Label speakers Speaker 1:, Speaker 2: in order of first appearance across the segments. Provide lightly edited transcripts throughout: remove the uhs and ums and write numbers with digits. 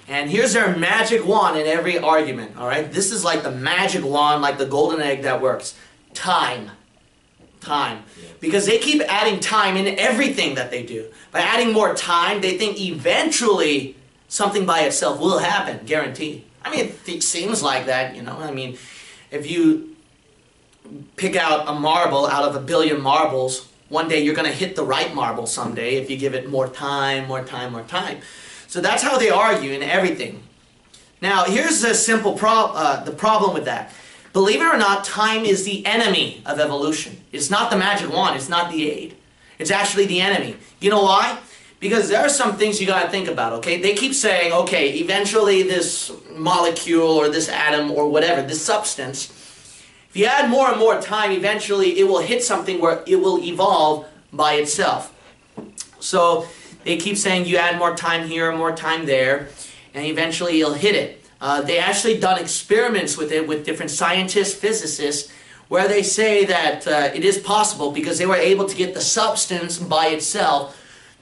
Speaker 1: And here's their magic wand in every argument, all right? This is like the magic wand, like the golden egg that works. Time. Time. Because they keep adding time in everything that they do. By adding more time, they think eventually something by itself will happen, guaranteed. I mean, it seems like that, you know. I mean, if you pick out a marble out of a billion marbles, one day you're going to hit the right marble someday if you give it more time, more time, more time. So that's how they argue in everything. Now, here's the simple the problem with that. Believe it or not, time is the enemy of evolution. It's not the magic wand. It's not the aid. It's actually the enemy. You know why? Because there are some things you got to think about, okay? They keep saying, okay, eventually this molecule or this atom or whatever, this substance, if you add more and more time, eventually it will hit something where it will evolve by itself. So they keep saying you add more time here, more time there, and eventually you'll hit it. They actually done experiments with it with different scientists, physicists, where they say that it is possible because they were able to get the substance by itself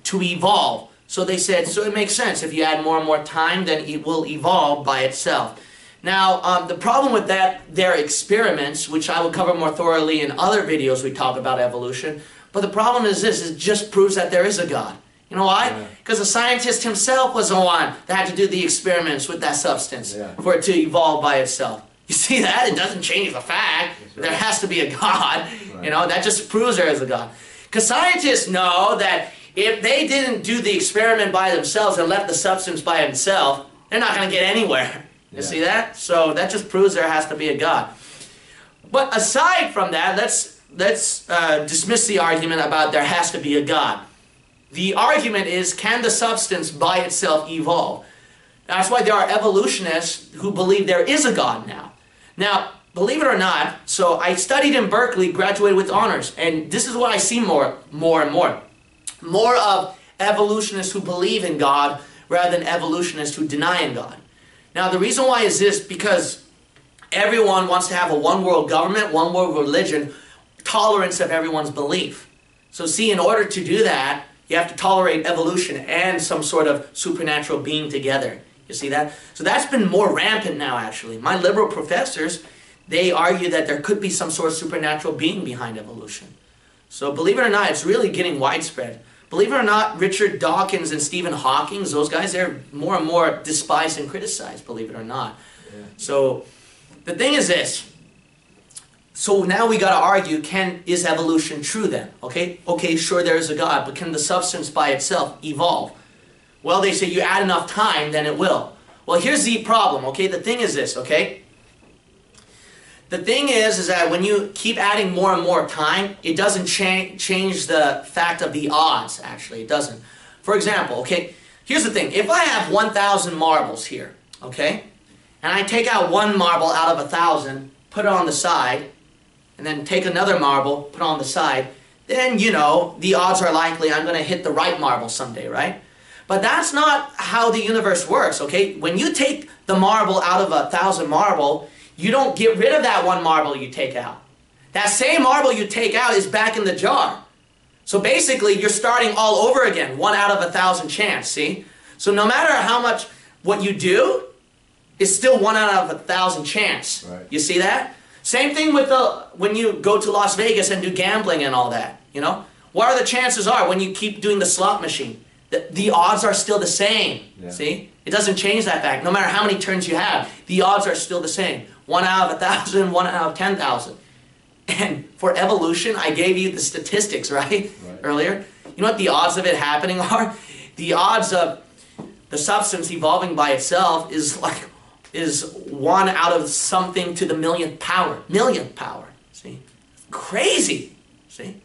Speaker 1: to evolve. So they said, so it makes sense. If you add more and more time, then it will evolve by itself. Now, the problem with their experiments, which I will cover more thoroughly in other videos we talk about evolution, but the problem is this, it just proves that there is a God. You know why? Because the scientist himself was the one that had to do the experiments with that substance for it to evolve by itself. You see that? It doesn't change the fact that there has to be a God. You know, that just proves there is a God. Because scientists know that if they didn't do the experiment by themselves and left the substance by itself, they're not going to get anywhere. You see that? So that just proves there has to be a God. But aside from that, let's dismiss the argument about there has to be a God. The argument is, can the substance by itself evolve? That's why there are evolutionists who believe there is a God now. Now, believe it or not, so I studied in Berkeley, graduated with honors, and this is what I see more and more. More of evolutionists who believe in God rather than evolutionists who deny in God. Now, the reason why is this, because everyone wants to have a one-world government, one-world religion, tolerance of everyone's belief. So see, in order to do that, you have to tolerate evolution and some sort of supernatural being together. You see that? So that's been more rampant now, actually. My liberal professors, they argue that there could be some sort of supernatural being behind evolution. So believe it or not, it's really getting widespread. Believe it or not, Richard Dawkins and Stephen Hawking, those guys, they're more and more despised and criticized, believe it or not. So the thing is this. So now we got to argue, is evolution true then? Okay, sure there is a God, but can the substance by itself evolve? Well, they say you add enough time, then it will. Well, here's the problem, okay? The thing is this, okay? The thing is that when you keep adding more and more time, it doesn't change the fact of the odds, actually. It doesn't. For example, okay, here's the thing. If I have 1,000 marbles here, okay, and I take out one marble out of 1,000, put it on the side, and then take another marble, put it on the side, then, you know, the odds are likely I'm going to hit the right marble someday, right? But that's not how the universe works, okay? When you take the marble out of 1,000 marble, you don't get rid of that one marble you take out. That same marble you take out is back in the jar. So basically, you're starting all over again, 1 out of 1,000 chance, see? So no matter how much what you do, it's still 1 out of 1,000 chance. Right. You see that? Same thing with when you go to Las Vegas and do gambling and all that, you know? What are the chances are when you keep doing the slot machine? The odds are still the same, see? It doesn't change that fact. No matter how many turns you have, the odds are still the same. 1 out of 1,000, 1 out of 10,000. And for evolution, I gave you the statistics, right? Earlier. You know what the odds of it happening are? The odds of the substance evolving by itself is 1 out of something to the millionth power. Millionth power, see? Crazy, see?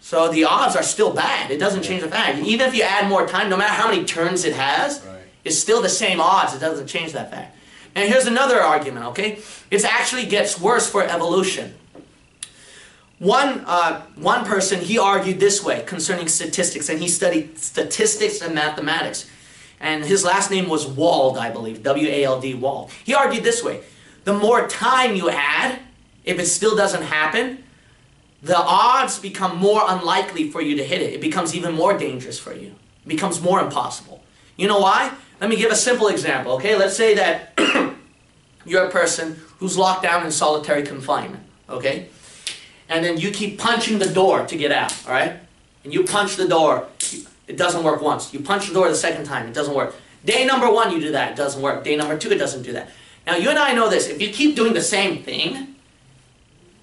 Speaker 1: So the odds are still bad. It doesn't change the fact. Even if you add more time, no matter how many turns it has, it's still the same odds. It doesn't change that fact. And here's another argument, okay? It actually gets worse for evolution. One person, he argued this way concerning statistics, and he studied statistics and mathematics. And his last name was Wald, I believe, W-A-L-D, Wald. He argued this way: the more time you add, if it still doesn't happen, the odds become more unlikely for you to hit it. It becomes even more dangerous for you. It becomes more impossible. You know why? Let me give a simple example, okay? Let's say that you're a person who's locked down in solitary confinement, okay? And then you keep punching the door to get out, all right? And you punch the door, it doesn't work once. You punch the door the second time, it doesn't work. Day number 1, you do that, it doesn't work. Day number 2, it doesn't do that. Now, you and I know this. If you keep doing the same thing,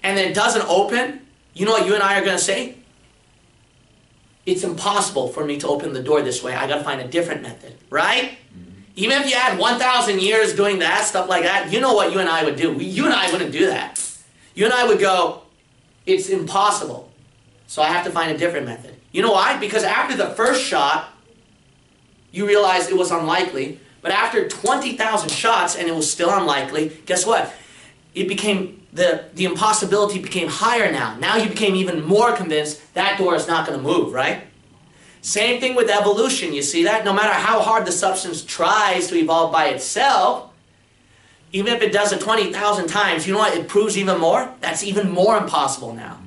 Speaker 1: and then it doesn't open, you know what you and I are going to say? It's impossible for me to open the door this way. I got to find a different method, right? Even if you had 1,000 years doing that, stuff like that, you know what you and I would do. You and I wouldn't do that. You and I would go, it's impossible. So I have to find a different method. You know why? Because after the first shot, you realized it was unlikely. But after 20,000 shots and it was still unlikely, guess what? It became, the impossibility became higher now. Now you became even more convinced that door is not going to move, right? Same thing with evolution, you see that? No matter how hard the substance tries to evolve by itself, even if it does it 20,000 times, you know what? It proves even more. That's even more impossible now.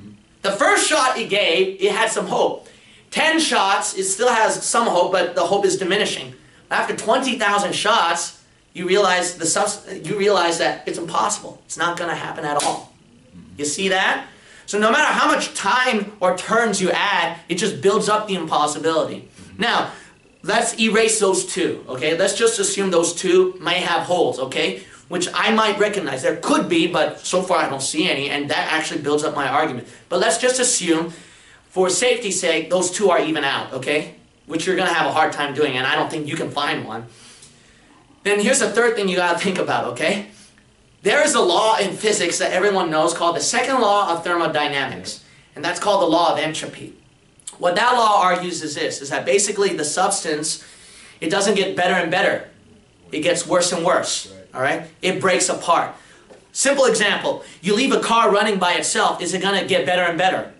Speaker 1: The first shot it gave, it had some hope. 10 shots, it still has some hope, but the hope is diminishing. After 20,000 shots, you realize that it's impossible. It's not going to happen at all. You see that? So no matter how much time or turns you add, it just builds up the impossibility. Now, let's erase those two, okay? Let's just assume those two may have holes, okay? Which I might recognize. There could be, but so far I don't see any, and that actually builds up my argument. But let's just assume, for safety's sake, those two are even out, okay? Which you're going to have a hard time doing, and I don't think you can find one. Then here's the third thing you got to think about, okay? There is a law in physics that everyone knows called the second law of thermodynamics, and that's called the law of entropy. What that law argues is this, is that basically the substance, it doesn't get better and better. It gets worse and worse, all right? It breaks apart. Simple example, you leave a car running by itself, is it going to get better and better?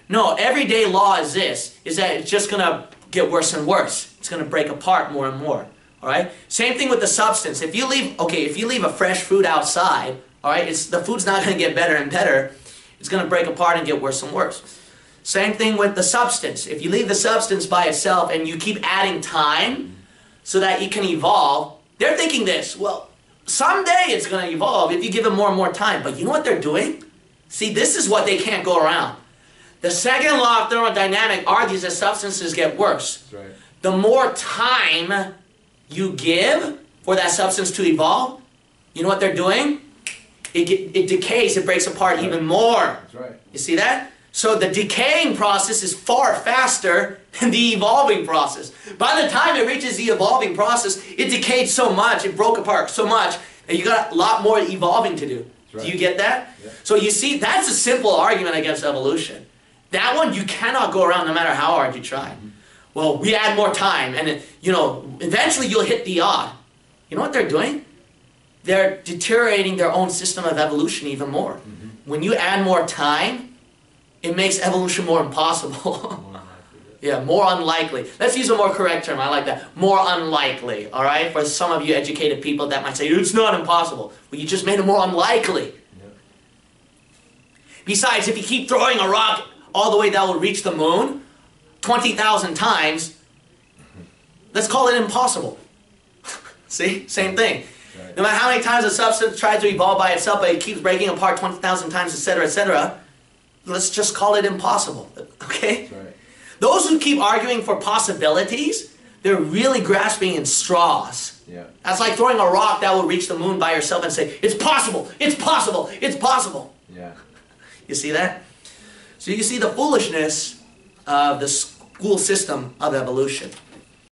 Speaker 1: No, everyday law is this, is that it's just going to get worse and worse. It's going to break apart more and more. All right. Same thing with the substance. If you leave a fresh fruit outside, all right, the food's not going to get better and better. It's going to break apart and get worse and worse. Same thing with the substance. If you leave the substance by itself and you keep adding time so that it can evolve, they're thinking this. Well, someday it's going to evolve if you give it more and more time. But you know what they're doing? See, this is what they can't go around. The second law of thermodynamics argues that substances get worse. That's right. The more time you give for that substance to evolve, you know what they're doing? It decays, it breaks apart even more. That's right. You see that? So the decaying process is far faster than the evolving process. By the time it reaches the evolving process, it decayed so much, it broke apart so much, that you got a lot more evolving to do. Right. Do you get that? Yeah. So you see, that's a simple argument against evolution. That one you cannot go around no matter how hard you try. Well, we add more time, and you know, eventually you'll hit the odd. You know what they're doing? They're deteriorating their own system of evolution even more. When you add more time, it makes evolution more impossible. Yeah, more unlikely. Let's use a more correct term. I like that. More unlikely, all right? For some of you educated people that might say, it's not impossible. Well, you just made it more unlikely. Yeah. Besides, if you keep throwing a rock all the way that will reach the moon 20,000 times, let's call it impossible. See? Same thing. Right. No matter how many times a substance tries to evolve by itself, but it keeps breaking apart 20,000 times, etc., let's just call it impossible. Okay? Right. Those who keep arguing for possibilities, they're really grasping in straws. Yeah. That's like throwing a rock that will reach the moon by yourself and say, it's possible, it's possible, it's possible. Yeah. You see that? So you see the foolishness of the school system of evolution.